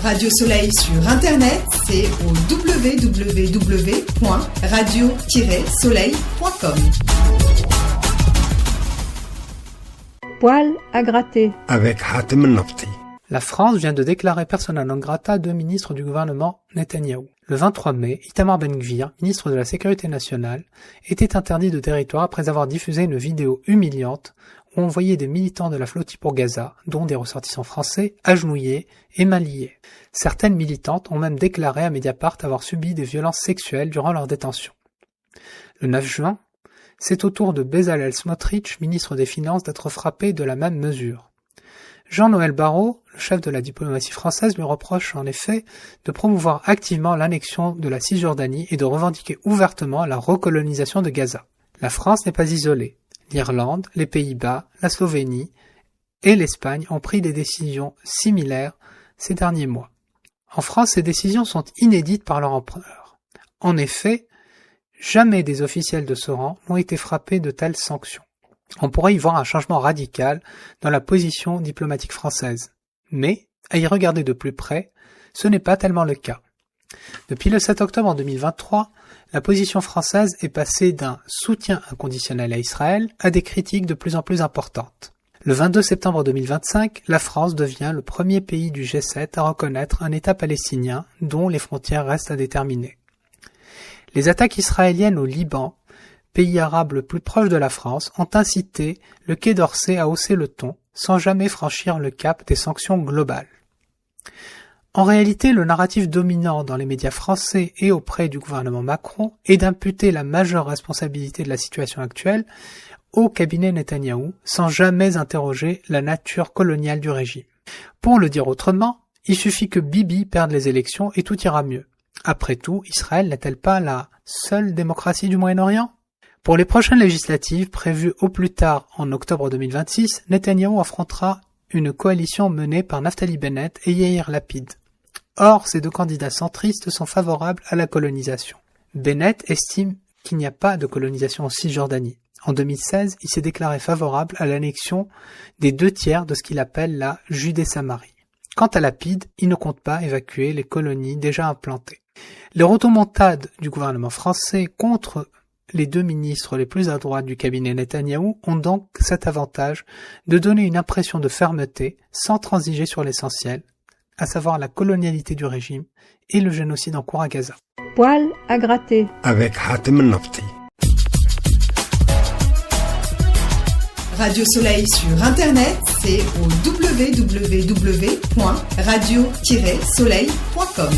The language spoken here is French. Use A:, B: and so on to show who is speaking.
A: Radio Soleil sur Internet, c'est au www.radio-soleil.com.
B: Poil à gratter.
C: Avec Hatem El-Nafti.
D: La France vient de déclarer persona non grata 2 ministres du gouvernement Netanyahou. Le 23 mai, Itamar Ben-Gvir, ministre de la Sécurité nationale, était interdit de territoire après avoir diffusé une vidéo humiliante où on voyait des militants de la flottille pour Gaza, dont des ressortissants français, agenouillés et mains liées. Certaines militantes ont même déclaré à Mediapart avoir subi des violences sexuelles durant leur détention. Le 9 juin, c'est au tour de Bezalel Smotrich, ministre des Finances, d'être frappé de la même mesure. Jean-Noël Barrot, le chef de la diplomatie française, lui reproche en effet de promouvoir activement l'annexion de la Cisjordanie et de revendiquer ouvertement la recolonisation de Gaza. La France n'est pas isolée. L'Irlande, les Pays-Bas, la Slovénie et l'Espagne ont pris des décisions similaires ces derniers mois. En France, ces décisions sont inédites par leur ampleur. En effet, jamais des officiels de ce rang n'ont été frappés de telles sanctions. On pourrait y voir un changement radical dans la position diplomatique française. Mais, à y regarder de plus près, ce n'est pas tellement le cas. Depuis le 7 octobre 2023, la position française est passée d'un soutien inconditionnel à Israël à des critiques de plus en plus importantes. Le 22 septembre 2025, la France devient le premier pays du G7 à reconnaître un État palestinien dont les frontières restent à déterminer. Les attaques israéliennes au Liban, pays arabe le plus proche de la France, ont incité le Quai d'Orsay à hausser le ton, sans jamais franchir le cap des sanctions globales. En réalité, le narratif dominant dans les médias français et auprès du gouvernement Macron est d'imputer la majeure responsabilité de la situation actuelle au cabinet Netanyahou, sans jamais interroger la nature coloniale du régime. Pour le dire autrement, il suffit que Bibi perde les élections et tout ira mieux. Après tout, Israël n'est-elle pas la seule démocratie du Moyen-Orient ? Pour les prochaines législatives, prévues au plus tard en octobre 2026, Netanyahou affrontera une coalition menée par Naftali Bennett et Yair Lapid. Or, ces deux candidats centristes sont favorables à la colonisation. Bennett estime qu'il n'y a pas de colonisation en Cisjordanie. En 2016, il s'est déclaré favorable à l'annexion des 2/3 de ce qu'il appelle la Judée-Samarie. Quant à Lapid, il ne compte pas évacuer les colonies déjà implantées. Les rodomontades du gouvernement français contre les deux ministres les plus à droite du cabinet Netanyahou ont donc cet avantage de donner une impression de fermeté sans transiger sur l'essentiel, à savoir la colonialité du régime et le génocide en cours à Gaza.
B: Poil à gratter.
C: Avec Hatem El-Nafti.
A: Radio Soleil sur Internet, c'est au www.radio-soleil.com.